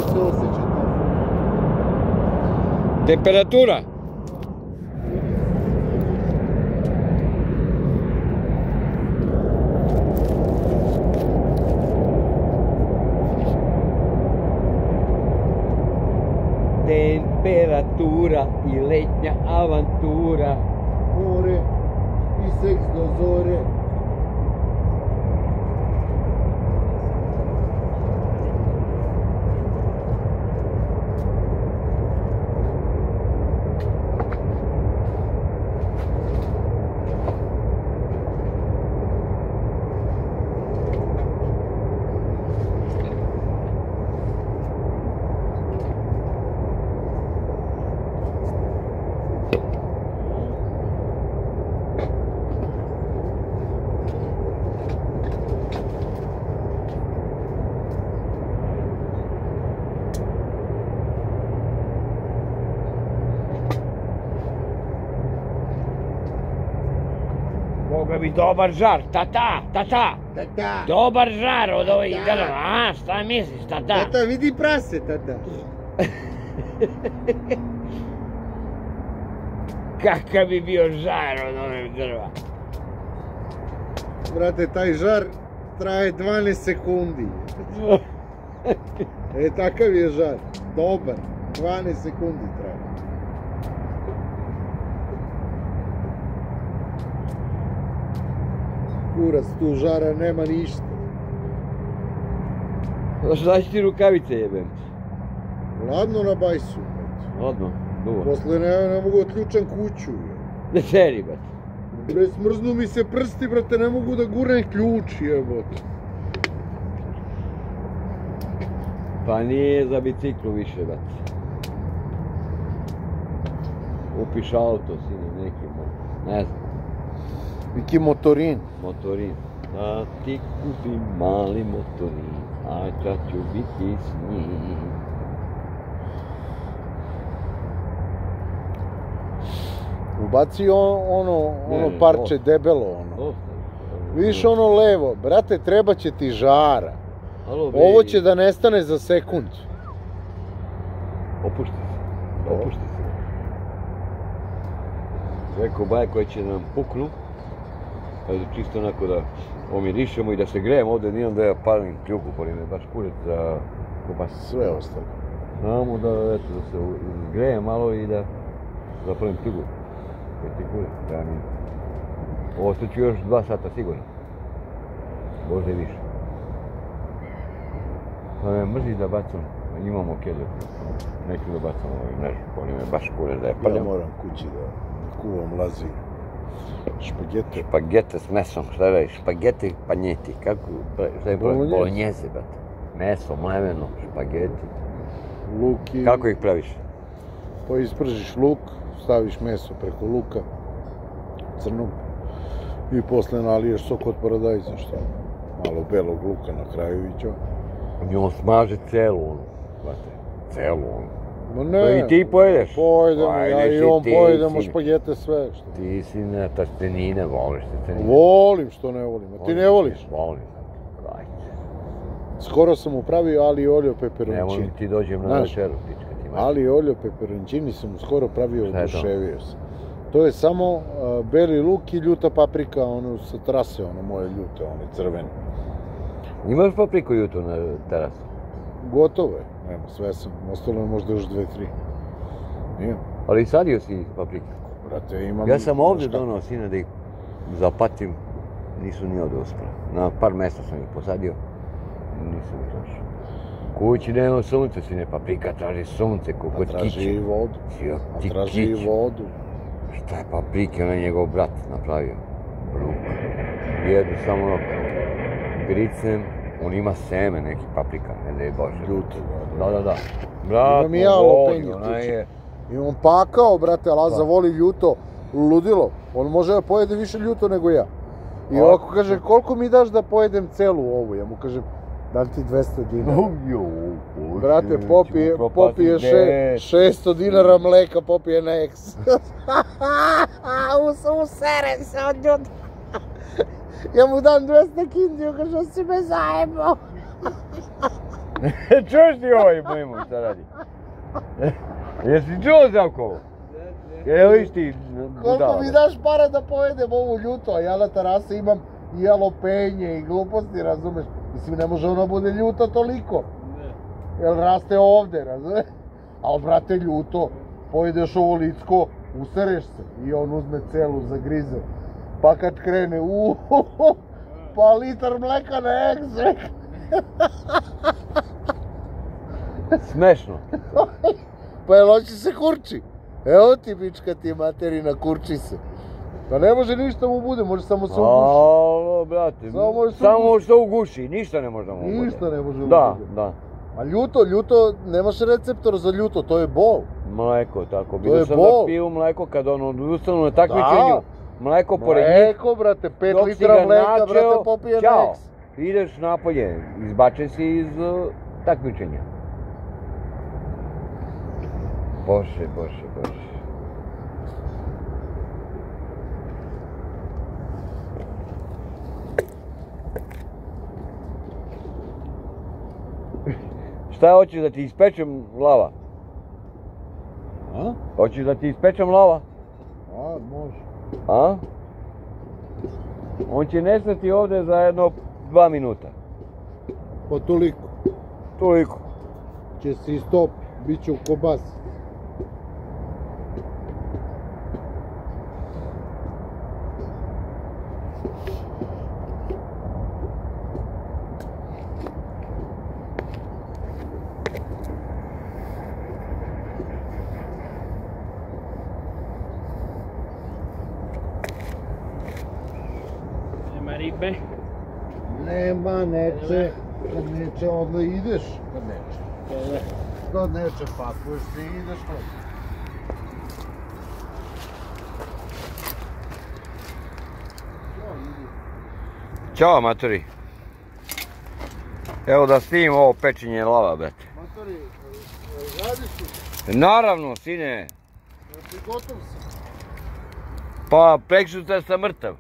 se osjeća to. Temperatura? Temperatura i letnja avantura. More i seks do zore. Moga bi dobar žar, tata. Tata. Dobar žar od ovih drva, a šta misliš, tata? Tata, vidi prase, tata. Kakav bi bio žar od ovih drva? Brate, taj žar traje 12 sekundi. Takav je žar. Dobar. 12 sekundi traje. Kurac, tu žara nema ništa. Znaš ti rukavice jebem? Ladno na bajsu. Odno, dugo. Posle ne mogu otključam kuću. Ne seri, brate. Bre, smrznu mi se prsti, brate, ne mogu da gurnem ključ, jebote. Pa nije za biciklu više, brate. Upiš auto, sine, neki, ne znam. Neki motorin. Motorin. Da ti kupim mali motorin, a kad ću biti s njim. Ubaci ono parče debelo, ono. Vidiš ono levo, brate, treba će ti žara. Ovo će da nestane za sekund. Opušti se. Rekao baje koje će nam puknu. Čisto onako da omirišemo i da se grejemo ovdje, nijem da ja palim kljuku, pa mi baš kurec za kupas. Sve ostalo. Samo da se grejem malo i da zapalim kljuku. Kaj ti kurec, ovo se ću još 2 sata sigurno. Možda i više. Pa me mrzi da bacam, imamo kelju. Neću da bacam ovaj mrežu, oni me baš kurec da je paljam. Ja moram kući da kuvam lazi. Špagete. Špagete s mesom, šta radi? Špagete panjeti, kako? Šta je pravi? Bolognese, brate. Meso, mleveno, špageti. Luk i... Kako ih praviš? Pa ispržiš luk, staviš meso preko luka, crnog, i posle naliješ sok od paradajza, što? Malo belog luka na kraju i čo? I on smaže celu onu, brate. Celu onu. Ma ne. I ti pojedeš? Pojedemo, ja i on pojedemo špagete sve, što? Ti si na tastenine, voliš tastenine? Volim, što ne volim, a ti ne voliš? Volim. Skoro sam upravio ali olio peperoncini. Ne volim ti dođem na večeru, pička ti mađe. Ali olio peperoncini sam skoro pravio, oduševio sam. To je samo beli luk i ljuta paprika, ono sa trase, ono moje ljute, one crvene. Imaš papriku ljutu na terasu? Gotovo je, nema, sve sam, ostalo je možda još 2-3. Nije. Ali sadio si paprike? Brate, imam... Ja sam ovdje donao, sine, da ih zapatim, nisu ni ovdje uspjeli. Na par mjesta sam ih posadio, nisam ih našao. Kući nema sunce, sine, paprika traži sunce, kako kod kiće. Traži i vodu. Traži i vodu. Šta je paprike, on je njegov brat napravio. Luk. Jedu samo gricem, on ima seme neki paprika, ne daj Bože. Ljuto, da. Brat, imam i ja lopenju tuče. Imam pakao, brate, Laza voli ljuto, ludilo. On može da pojede više ljuto nego ja. I ovako kaže, koliko mi daš da pojedem celu ovu? Ja mu kažem, dam ti 200 dinara. Brate, popije 600 dinara mleka, popije na eks. Userem se od ljuta. Ja mu dam 200 kindiju, kažem, si me zajebao. Čuješ ti ovaj moj šta radi? Jesi čuo Zdravkovo? Evo viš ti budala. Koliko mi daš para da pojedem ovu ljuto, a ja na terasi imam i jalopenje i gluposti, razumeš? Mislim, ne može ona bude ljuta toliko. Jer raste ovde, razumeš? Ali, brate, ljuto, pojedeš ovo licko, usereš se i on uzme celu, zagrize. Pa kad krene, pa litar mleka na egzek. Smešno. Pa jel hoće se kurči? Evo ti bička ti materina, kurči se. Pa ne može ništa mu bude, može samo se uguši. Alo, brate, samo može se uguši, ništa ne može da mu bude. Ništa ne može mu bude. Da. A ljuto, nemaš receptor za ljuto, to je bol. Mleko, tako. To je Vidio sam bol. da piju mleko kad ono odustanu na takmičenju. Mleko pored njih. Mleko, brate, 5 litra mleka, brate, popije na eks. Ideš napolje, izbačen si iz takmičenja. Bože. Šta hoćeš da ti ispečem lava? A? Hoćeš da ti ispečem lava? A, može. A? On će nestati ovdje za jedno 2 minuta. Pa toliko. Toliko. Će se istopi, bit će u kobasi. Ribe? Nema, neće. Kad neće, onda ideš. Kad neće. Kad neće, pakuješ se i ideš. Ćao, matori. Evo da snimim ovo pečenje lava, brate. Matori, radiš tu? Naravno, sine. Znači, gotov si. Pa, preksutra sam mrtav.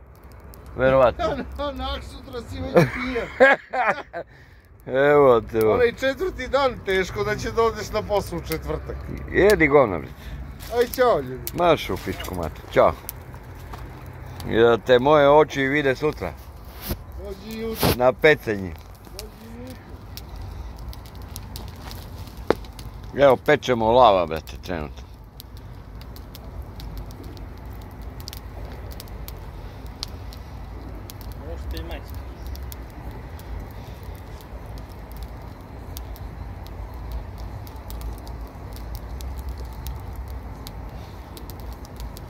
Verovatno. Nak sutra si već pijen. Evo te. Onaj 4. dan, teško da će dođeš na posao u četvrtak. Jedi govna, brate. Aj, čao ljudi. Maš u pičku, mate. Ćao. I da te moje oči vide sutra. Dođi jutro. Na pecenji. Evo, pečemo lava, brate, trenutno. Možete i majski.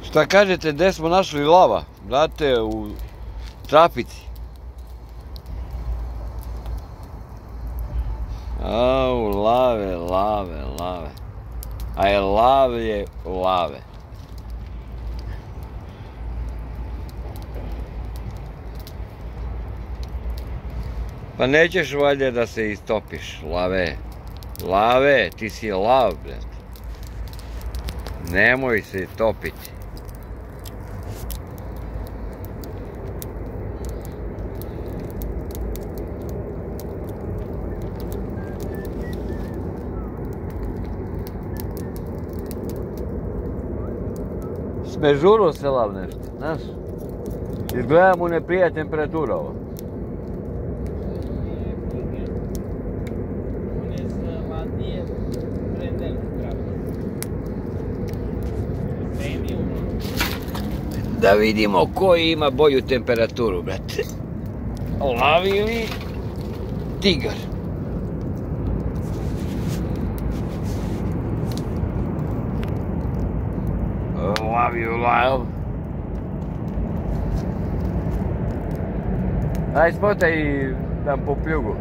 Šta kažete, gdje smo našli lava? Brate, u trafici. Au, lave. A je lave. Pa nećeš valjda da se istopiš, lave. Lave, ti si lav, brate. Nemoj se topiti. Smežuro se lav nešto, znaš? Izgleda mu ne prija temperatura ovo. Da vidimo koji ima bolju temperaturu, brate. Lav ili tigar? Lav ili lav? Aj, spotaj tam po pljugu.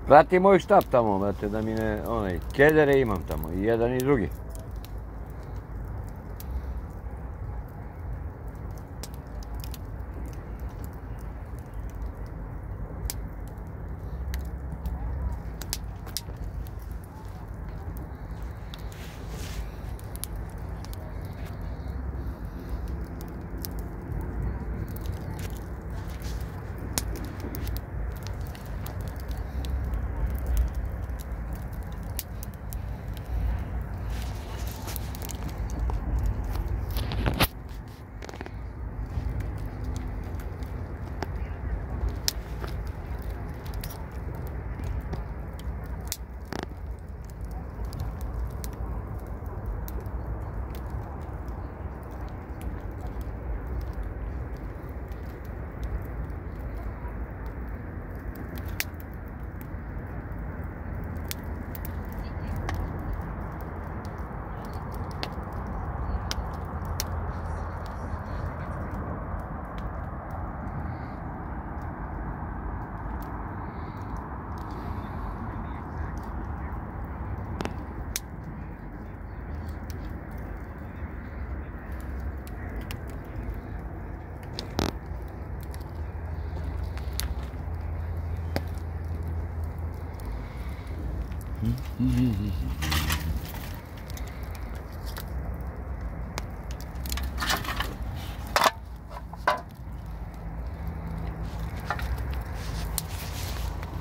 Prati moj štab tamo, brate, da mi ne, kedere imam tamo, i jedan i drugi.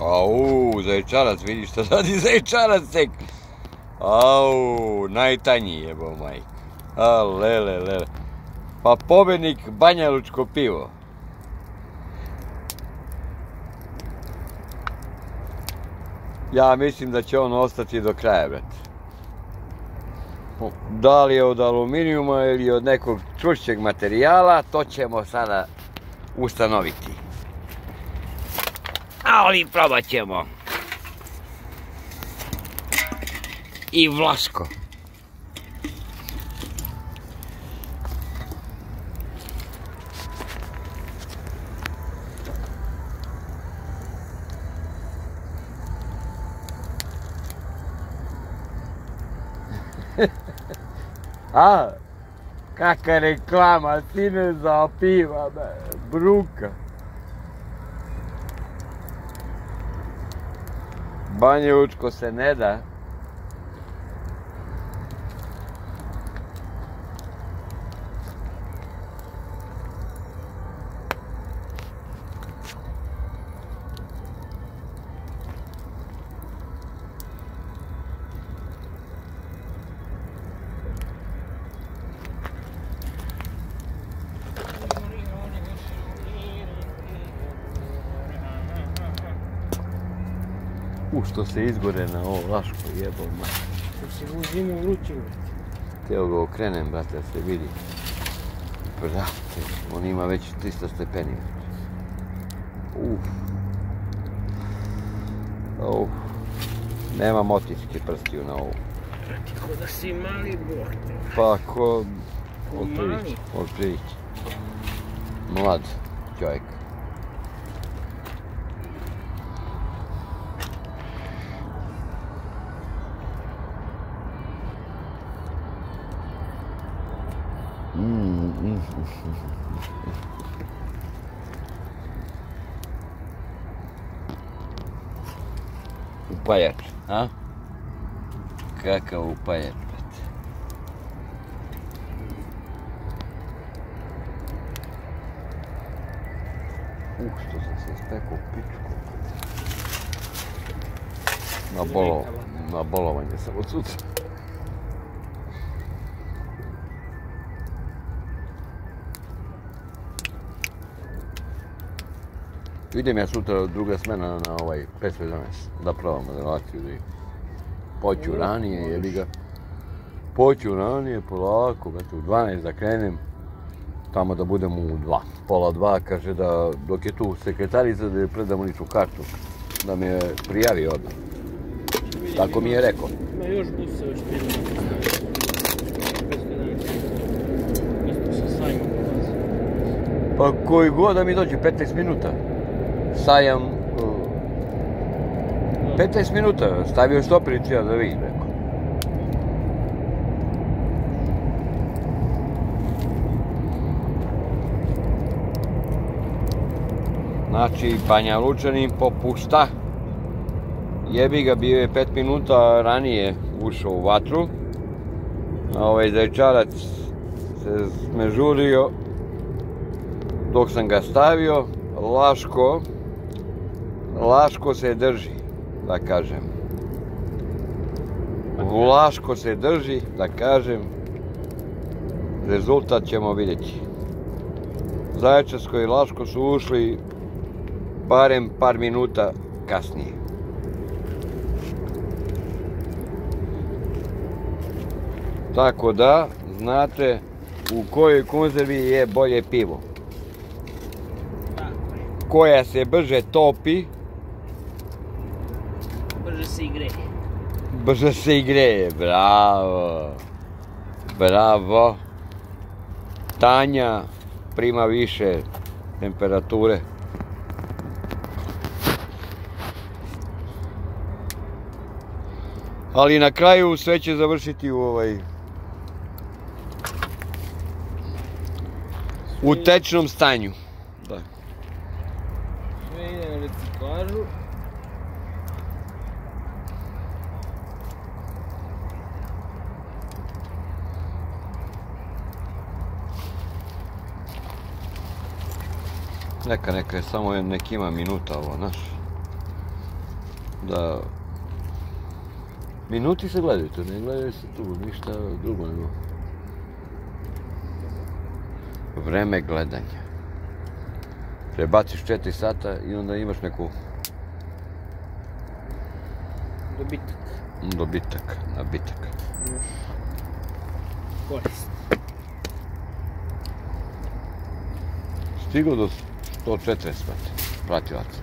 Au, zaječarac, vidiš šta radi zaječarac tek. Au, najtanji jebo majka. A lele. Pa pobednik Banjalučko pivo. Ja mislim da će on ostati do kraja, brate. Da li je od aluminijuma ili od nekog čvršćeg materijala, to ćemo sada ustanoviti. Ali probat ćemo. I Vlaško. A, kakva reklama, sine za piva, bruka. Banjalučko se ne da. Što se izgore na ovo Vlaško, jebo ma. Što se u zimu vruće. Teo ga okrenem, brate, da se vidi. Brate, on ima već 300 stepeni. Nema motičke prstiju na ovu. Brate, ko da si mali bog te. Pa ko... Otprilike. Mlad čovjek. Upajač, a? Kakav upajač, brate. Što sam se spekao pičku. Na bolovanje sam od sutra. Idem ja sutra druga smena na ovaj 511, da probam relaciju da poću ranije, jebi ga. Poću ranije, polako, u 12 da krenem, tamo da budem u 2, pola 2, kaže da dok je tu sekretarica da je predamo ličnu kartu, da me prijavi odmah. Tako mi je rekao. Ma još busa, još 5 minuta. 511. Isto sa sajmom dolazi. Pa koji god da mi dođe, 15 minuta. Sajam 15 minuta, stavio štopericu ja da vidim, rekao. Znači, Banja Lučanin popušta. Jebi ga, bio je 5 minuta ranije ušao u vatru. Ovaj zajčarac se smežurio dok sam ga stavio. Laško se drži, da kažem. Laško se drži, da kažem. Rezultat ćemo vidjeti. Zaječarsko i Laško su ušli barem par minuta kasnije. Tako da, znate u kojoj konzervi je bolje pivo. Koja se brže topi, brže se i greje. Brže se i greje, bravo. Bravo. Tanja prima više temperature. Ali na kraju sve će završiti u tečnom stanju. Da. Sve ide na reciklažu. Neka je samo nekima minuta ovo, znaš. Da... Minuti se gledaju tu, ne gledaju se tu, ništa drugo nego. Vreme gledanja. Prebaciš 4 sata i onda imaš neku... Dobitak, nabitak. Korist. Stigao do 140 pratilaca.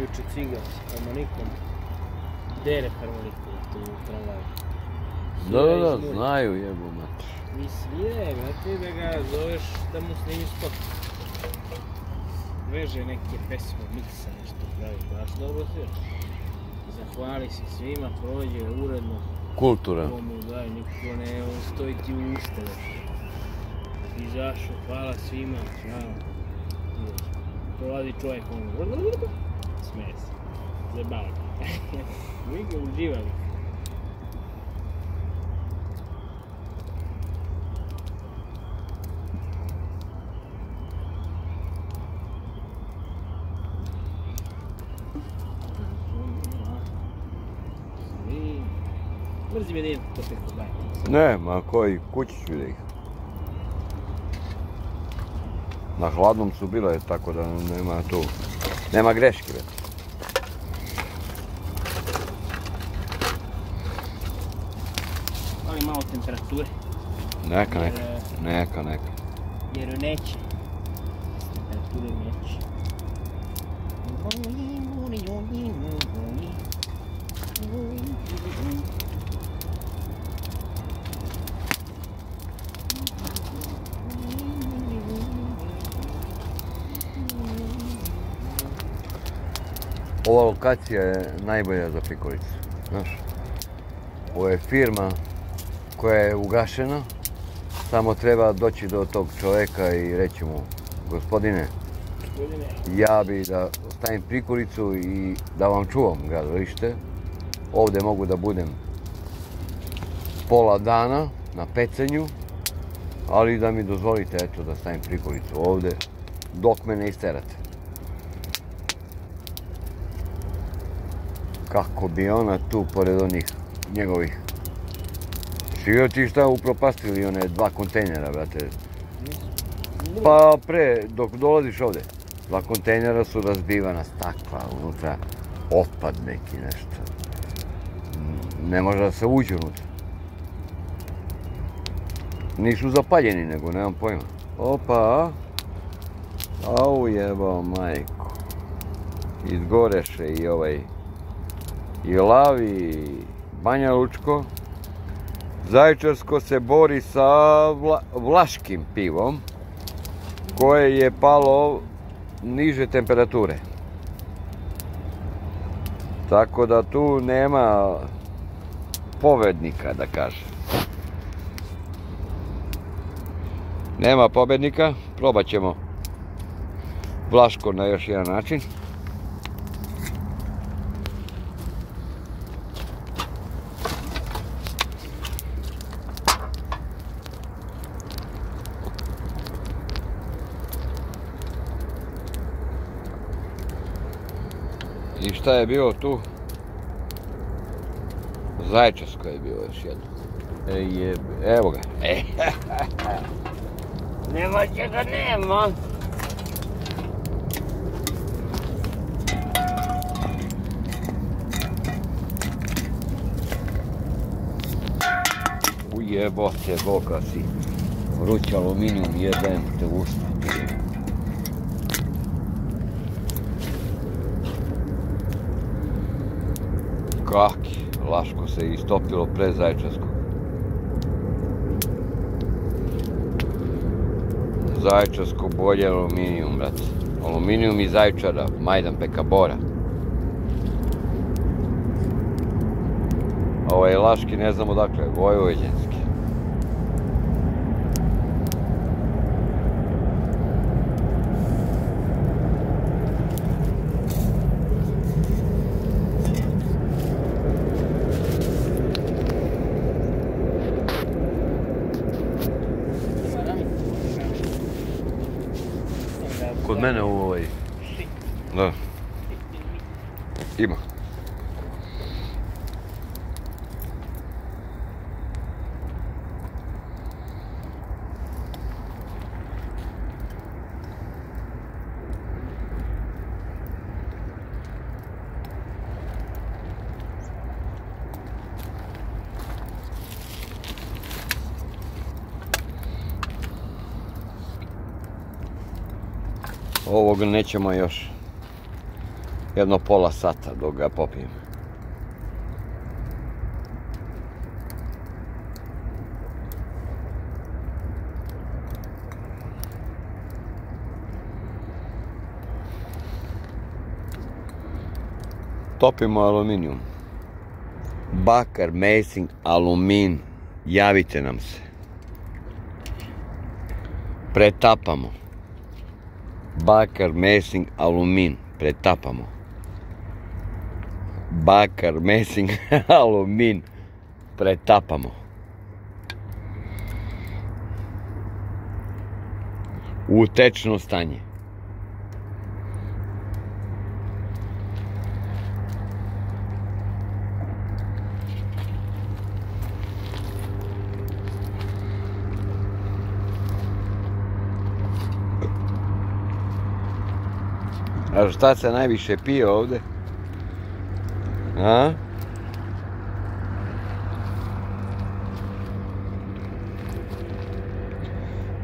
Juče ciga s harmonikom, dere harmoniku tu u tramvaju. Da, znaju jebo mater. I svire, vrati da ga zoveš da mu snimi spot. Veže neke pesme, miksa, nešto pravi, baš dobro svira. Zahvali se svima, prođe uredno. Kultura. Komu daj, niko ne stoji ti u ušte. Izašao, hvala svima, čao. Prolazi čovjek, smeje se, zabava ga. Mi ga uživali. Mrzi me nijem to peko bajati. Ne, ma koji, kući ću da ih. Na hladnom su bile, tako da nema tu, nema greške već. Ali malo temperature. Neka. Jer neće. Temperature neće. Ova lokacija je najbolja za prikolicu, znaš. Ovo je firma koja je ugašena, samo treba doći do tog čovjeka i reći mu, gospodine, ja bi da stavim prikolicu i da vam čuvam gradilište. Ovdje mogu da budem pola dana na pecenju, ali da mi dozvolite eto da stavim prikolicu ovdje dok me ne isterate. Kako bi ona tu pored onih njegovih. Vidio ti šta upropastili one 2 kontejnera, brate? Pa pre, dok dolaziš ovdje. 2 kontejnera su razbivana stakla, unutra otpad neki nešto. Ne može da se uđe unutra. Nisu zapaljeni nego, nemam pojma. Opa, au jebao majko. Izgoreše i i Lav i Banja Lučko. Zaječarsko se bori sa vlaškim pivom koje je palo niže temperature. Tako da tu nema pobednika, da kažem. Nema pobednika, probat ćemo vlaško na još jedan način. I šta je bilo tu? Zaječarsko je bilo još jedno. Evo ga. Nema čega nema. Ujebote boga si. Vruć aluminijum, jebem te usta. Kaki, Laško se istopilo pre Zaječarskog. Zaječarsko bolje aluminijum, brat. Aluminijum iz Zaječara, Majdanpeka Bora. Ovo je Laški, ne znam odakle, vojvođanski. Kod mene u ovoj... Da. Ima. Ovog nećemo još jedno pola sata dok ga popijem. Topimo aluminijum. Bakar, Mesing, Alumin. Javite nam se. Pretapamo. Bakar, Mesing, Alumin. Pretapamo. Bakar, Mesing, Alumin. Pretapamo. U tečno stanje. A šta se najviše pije ovdje? A?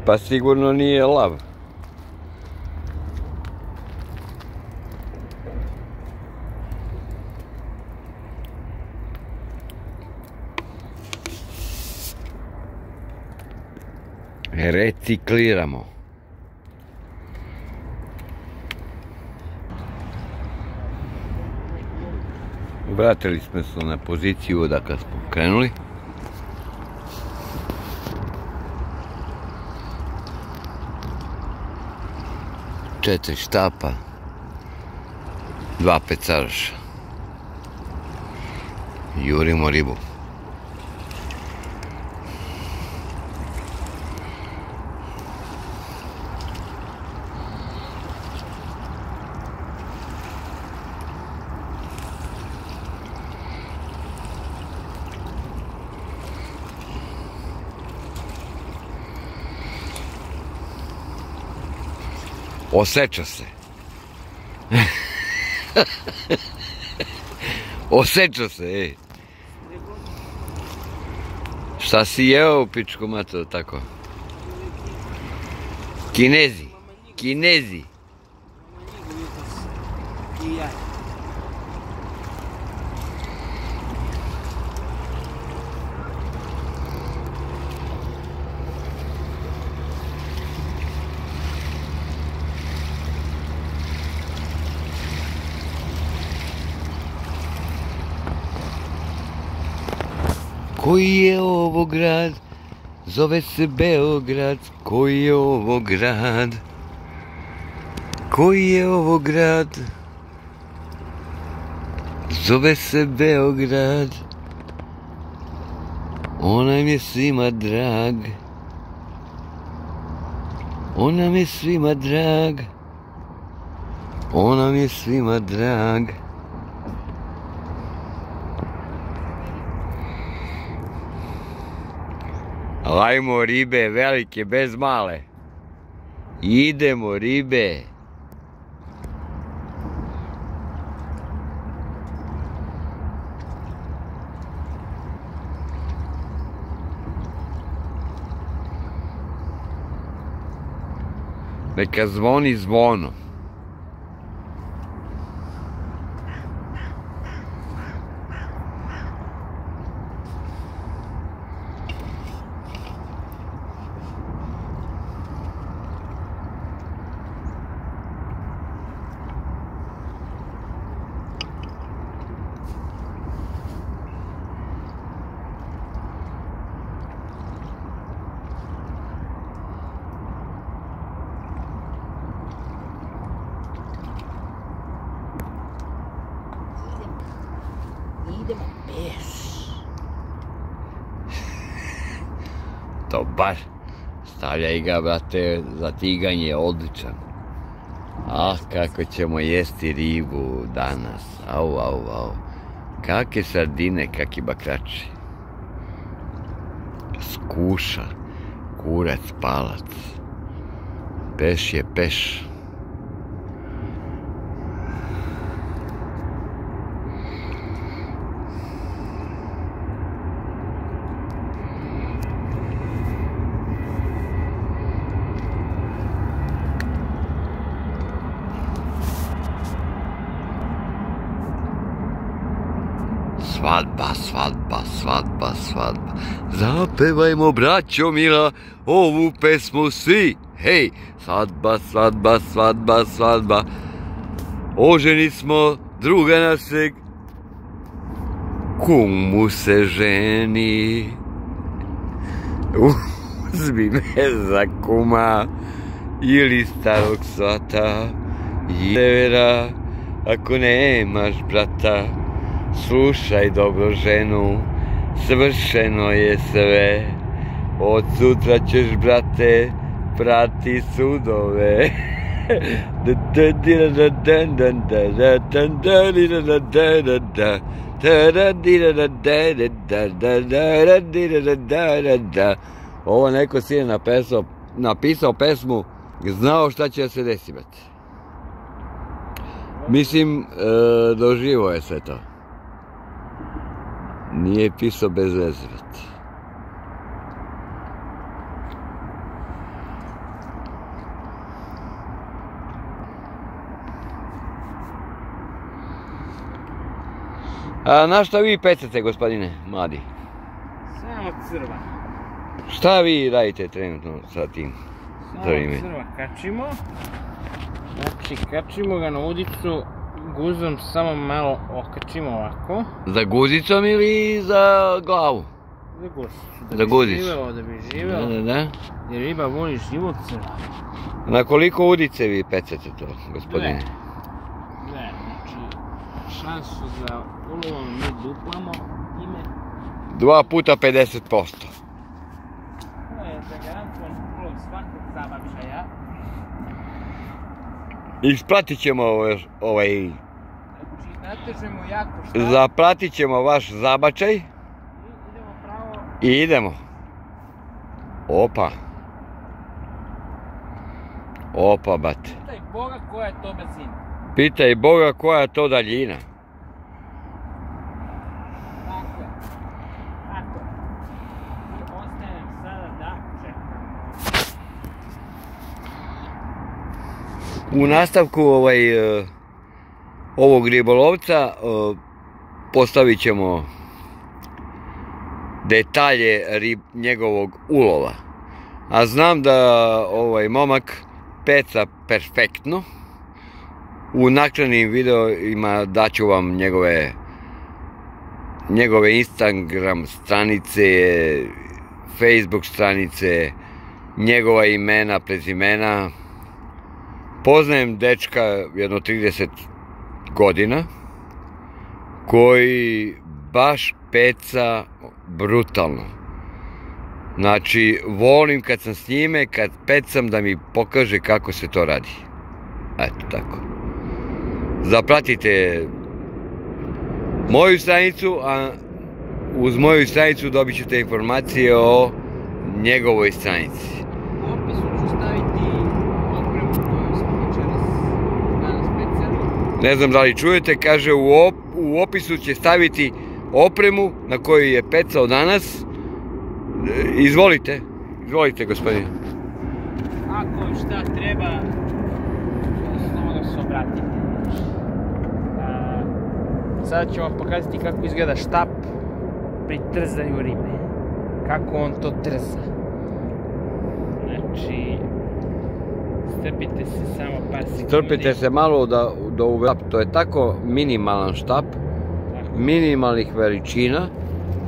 Pa sigurno nije Lav. Recikliramo. Vratili smo se na poziciju odakle smo krenuli. Četiri štapa, 2 pecaraša. Jurimo ribu. Osjeća se. Osjeća se, ej. Šta si jeo u pičku mato tako? Kinezi. Kinezi. Koji je ovo grad? Zove se Beograd. Koji je ovo grad? Koji je ovo grad? Zove se Beograd. On nam je svima drag. On nam je svima drag. On nam je svima drag. Ajmo ribe velike bez male. Idemo ribe. Neka zvoni zvono. Idemo peš. Dobar. Stavljaj ga, brate, za tiganje, odličan. Ah, kako ćemo jesti ribu danas. Au, au, au. Kakve sardine, kakvi bakrači. Skuša, kurac, palac. Peš je peš. Svadba, svadba, svadba, svadba. Zapevajmo, braćo mila, ovu pesmu svi. Hej, svadba, svadba, svadba, svadba. Oženi smo druga našeg. Kumu se ženi. Uzmi me za kuma. Ili starog svata. I severa, ako nemaš brata. Slušaj dobro ženu, svršeno je sve. Od sutra ćeš, brate, prati sudove. Ovo neko si je napisao pesmu, znao šta će se desiti, brate. Mislim, doživo je sve to. Nije pisao bez veze, brate. A na šta vi pecate, gospodine mladi? Samo crva. Šta vi radite trenutno sa tim? Samo crva kačimo. Znači, kačimo ga na udicu, guzom samo malo okačimo ovako. Za guzicom ili za glavu? Za guzicu. Za guzicu. Da bi živeo. Da. Jer riba voli život crva. Na koliko udice vi pecate to, gospodine? Ne, znači, šansu za ulovom mi duplamo time. 2 puta 50%. To je zagarantovan ulov svakog zabavčaja. Ispratit ćemo Znači, natežemo jako šta. Zapratit ćemo vaš zabačaj. I idemo pravo. I idemo. Opa. Opa, bate. Pitaj Boga koja je to brzina. Pitaj Boga koja je to daljina. Tako je. Tako je. I ostaje nam sada da čekamo. U nastavku ovog ribolovca postavit ćemo detalje njegovog ulova. A znam da ovaj momak peca perfektno. U naknadnim videima daću vam njegove Instagram stranice, Facebook stranice, njegova imena, prezimena. Poznajem dečka jedno 30 godina koji baš peca brutalno. Znači, volim kad sam s njime, kad pecam da mi pokaže kako se to radi. Eto tako. Zapratite moju stranicu, a uz moju stranicu dobit ćete informacije o njegovoj stranici. U opisu ću staviti opremu koju smo danas pecali. Ne znam da li čujete, kaže u opisu će staviti opremu na koju je pecao danas. Izvolite gospodine. Ako vam šta treba, samo da se obratite. Sada ću vam pokazati kako izgleda štap pri trzanju ribe. Kako on to trza. Znači, strpite se samo par sekundi. Strpite se malo da uvedem. To je tako minimalan štap, minimalnih veličina,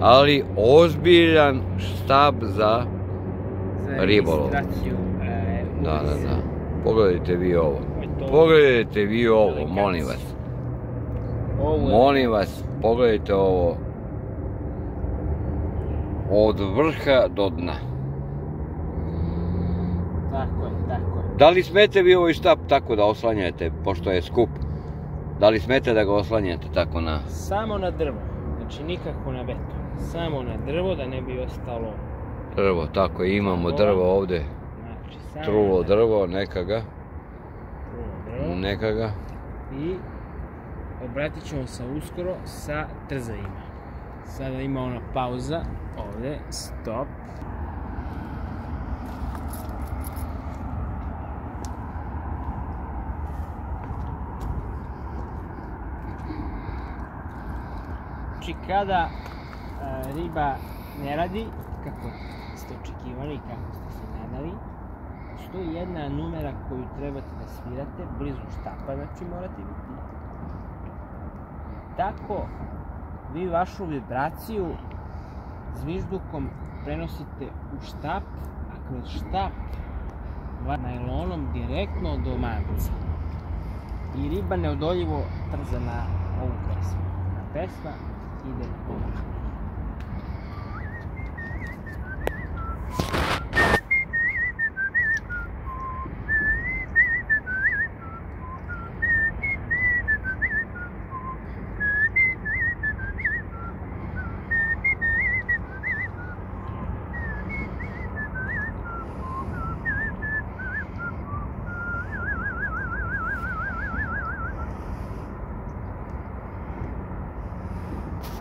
ali ozbiljan štap za ribolov. Da. Pogledajte vi ovo. Pogledajte vi ovo, molim vas. Molim vas, pogledajte ovo. Od vrha do dna. Tako je. Da li smete vi ovaj štap tako da oslanjate, pošto je skup? Da li smete da ga oslanjate tako na... Samo na drvo, znači nikako na beton. Samo na drvo da ne bi ostalo... Drvo, tako imamo drvo ovdje. Trulo drvo, neka ga. I obratit ćemo se uskoro sa trzajima. Sada ima ona pauza, ovdje, stop. Znači kada riba ne radi, kako ste očekivali i kako ste se nadali, postoji jedna numera koju trebate da svirate, blizu štapa, znači morate biti. Tako vi vašu vibraciju zviždukom prenosite u štap, a kroz štap najlonom direktno do manca. I riba neodoljivo trza na ovu pesmu. A pesma ide ovako.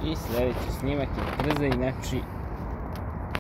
I sljedeći snimak je trzaj, znači